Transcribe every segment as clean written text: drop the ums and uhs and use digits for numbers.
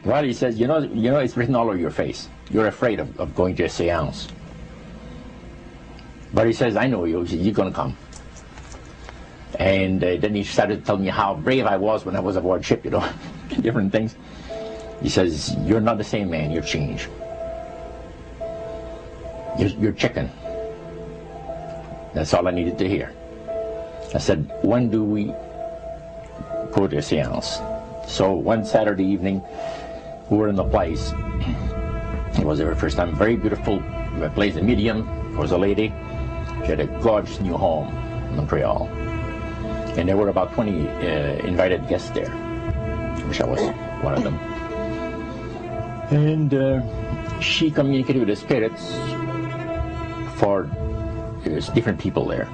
Well, he says, you know, it's written all over your face. You're afraid of going to a seance. But he says, I know you. He says, you're going to come. And then he started to tell me how brave I was when I was aboard ship, you know, different things. He says, you're not the same man, you're changed. You're chicken. That's all I needed to hear. I said, when do we go to a seance? So one Saturday evening, we were in the place. It was our first time. Very beautiful place. A medium was a lady. She had a gorgeous new home in Montreal. And there were about 20 invited guests there, which I was one of them. And she communicated with the spirits for different people there.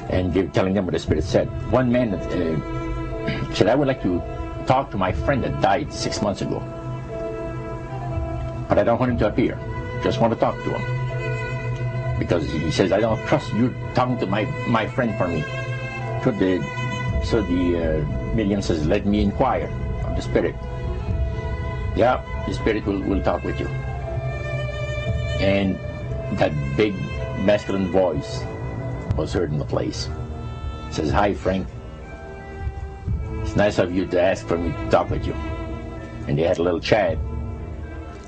And telling them what the spirit said. One man said, I would like to talk to my friend that died 6 months ago. But I don't want him to appear. Just want to talk to him. Because he says, I don't trust you talking to my friend for me. So the medium says, let me inquire of the spirit. Yeah, the spirit will talk with you. And that big masculine voice was heard in the place. It says, hi Frank, it's nice of you to ask for me to talk with you. And they had a little chat.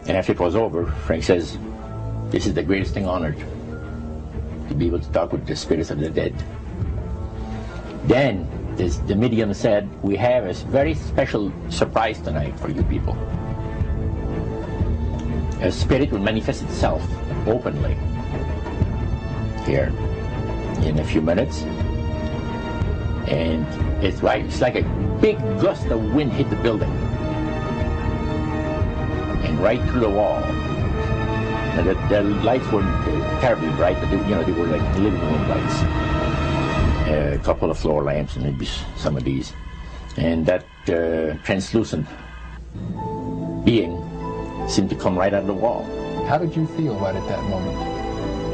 And after it was over, Frank says, this is the greatest thing on earth, to be able to talk with the spirits of the dead. Then the medium said, we have a very special surprise tonight for you people. A spirit will manifest itself openly here in a few minutes. And it's like a big gust of wind hit the building. And right through the wall. Now the lights weren't terribly bright, but they were like living room lights. A couple of floor lamps and maybe some of these. And that translucent being seemed to come right out of the wall. How did you feel right at that moment?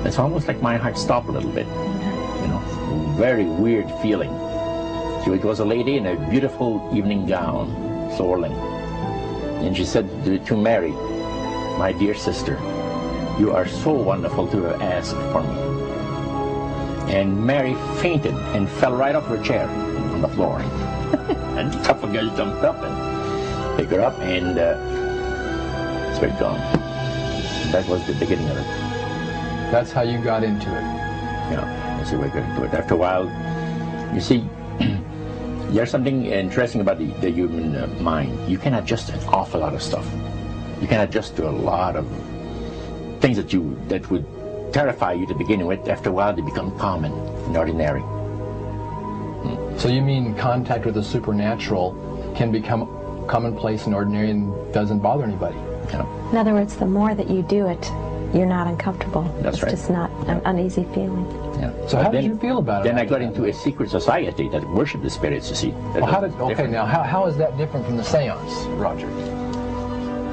It's almost like my heart stopped a little bit. You know, very weird feeling. So it was a lady in a beautiful evening gown, swirling. And she said to Mary, my dear sister, you are so wonderful to have asked for me. And Mary fainted and fell right off her chair on the floor. And a couple of guys jumped up and picked her up, and it's gone. That was the beginning of it. That's how you got into it. Yeah, that's how we got into it. After a while, you see, there's something interesting about the human mind. You can adjust an awful lot of stuff. You can adjust to a lot of things that would terrify you to begin with. After a while, they become common and ordinary. So you mean contact with the supernatural can become commonplace and ordinary and doesn't bother anybody? Yeah. In other words, the more that you do it, you're not uncomfortable. That's right. It's just not an uneasy feeling. Yeah. So how did you feel about it? Then I got into a secret society that worshiped the spirits, you see. Well, now how is that different from the seance, Roger?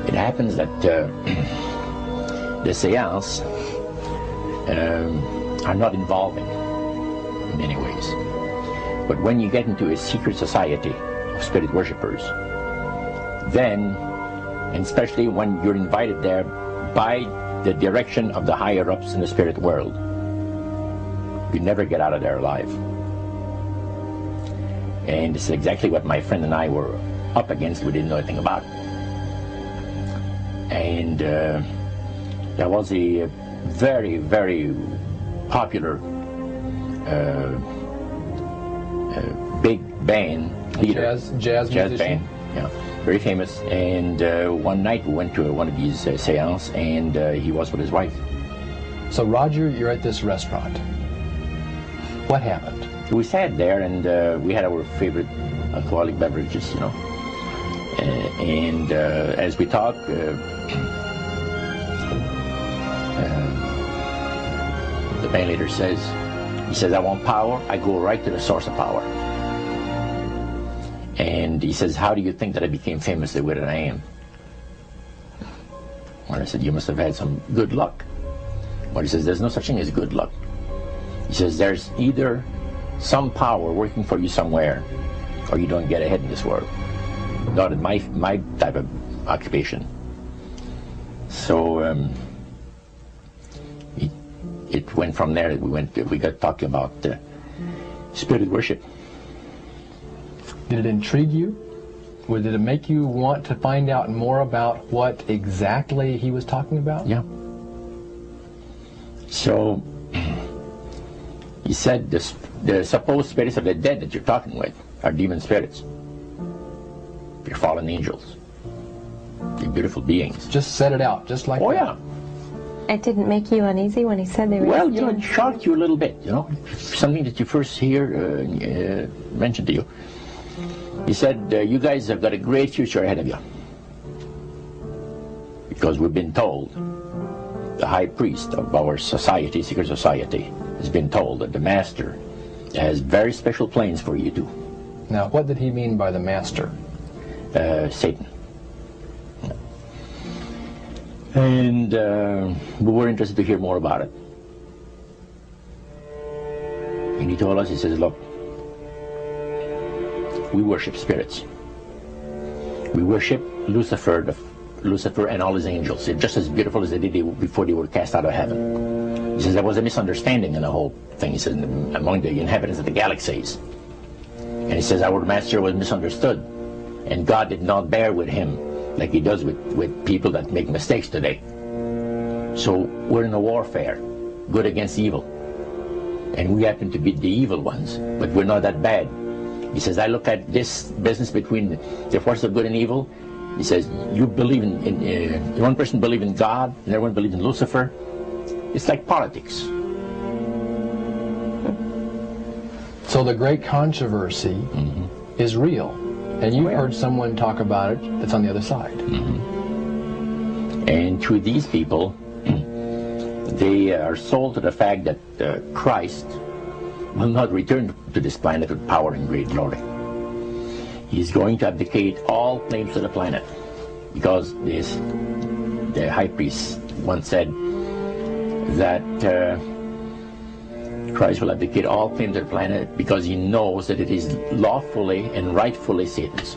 It happens that the seance are not involving in many ways. But when you get into a secret society of spirit worshippers, then, and especially when you're invited there by the direction of the higher ups in the spirit world, you never get out of there alive. And this is exactly what my friend and I were up against. We didn't know anything about. And there was a very, very popular big band leader. Jazz musician. Band, yeah, very famous. And one night we went to one of these seances, and he was with his wife. So Roger, you're at this restaurant. What happened? We sat there, and we had our favorite alcoholic beverages, you know. And as we talked, the band leader says, he says, I want power. I go right to the source of power. And he says, how do you think that I became famous the way that I am? Well, I said, you must have had some good luck. Well, he says, there's no such thing as good luck. He says, there's either some power working for you somewhere, or you don't get ahead in this world. Not in my type of occupation. So it went from there. We got talking about spirit worship. Did it intrigue you? Or did it make you want to find out more about what exactly he was talking about? Yeah. So he said the supposed spirits of the dead that you're talking with are demon spirits. They're fallen angels. They're beautiful beings. Just set it out, just like Oh, that. yeah. It didn't make you uneasy when he said they were... Well, you know, it shocked you a little bit, you know, something that you first hear mentioned to you. He said, you guys have got a great future ahead of you. Because we've been told, the high priest of our society, secret society, has been told that the master has very special plans for you too. Now, what did he mean by the master? Satan. And we were interested to hear more about it. And he told us, he says, look, we worship spirits. We worship Lucifer and all his angels. They're just as beautiful as they did before they were cast out of heaven. He says there was a misunderstanding in the whole thing. He says among the inhabitants of the galaxies. And he says our master was misunderstood. And God did not bear with him like he does with people that make mistakes today. So we're in a warfare, good against evil. And we happen to be the evil ones, but we're not that bad. He says, I look at this business between the forces of good and evil. He says, you believe in one person believes in God, and everyone believes in Lucifer. It's like politics. So the great controversy is real. And you've heard someone talk about it that's on the other side. And to these people, they are sold to the fact that Christ will not return to this planet with power and great glory. He's going to abdicate all claims to the planet, because the high priest once said that Christ will abdicate all claims to the planet because he knows that it is lawfully and rightfully Satan's.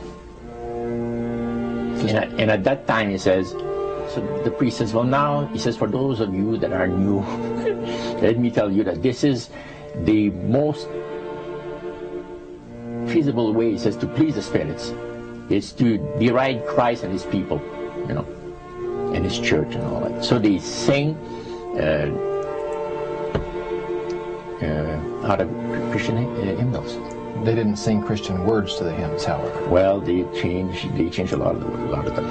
And at that time, he says, so the priest says, well, now, he says, for those of you that are new, let me tell you that this is the most feasible way, he says, to please the spirits. It's to deride Christ and his people, you know, and his church and all that. So they sing out of Christian hymnals. They didn't sing Christian words to the hymns, however. Well, they changed a lot of them.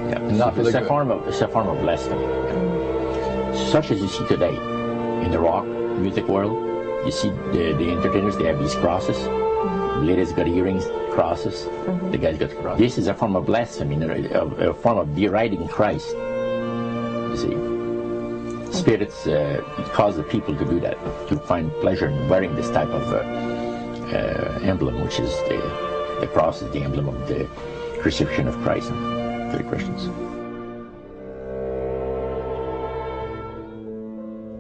Yeah. Not It's a form of blasphemy. Yeah. Such as you see today in the rock music world. You see the entertainers, they have these crosses. The ladies got earrings, crosses. The guys got crosses. This is a form of blasphemy, a form of deriding Christ. You see. Spirits cause the people to do that, to find pleasure in wearing this type of emblem, which is the cross is the emblem of the crucifixion of Christ for the Christians.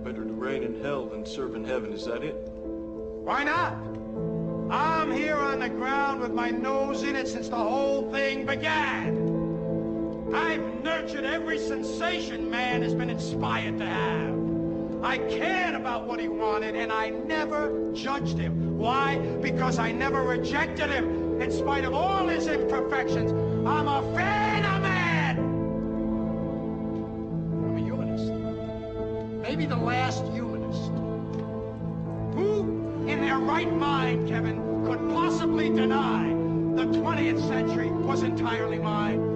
Better to reign in hell than serve in heaven, is that it? Why not? I'm here on the ground with my nose in it since the whole thing began. I've nurtured every sensation man has been inspired to have. I cared about what he wanted, and I never judged him. Why? Because I never rejected him. In spite of all his imperfections, I'm a fan of man. I'm a humanist. Maybe the last humanist. Who in their right mind, Kevin, could possibly deny the 20th century was entirely mine?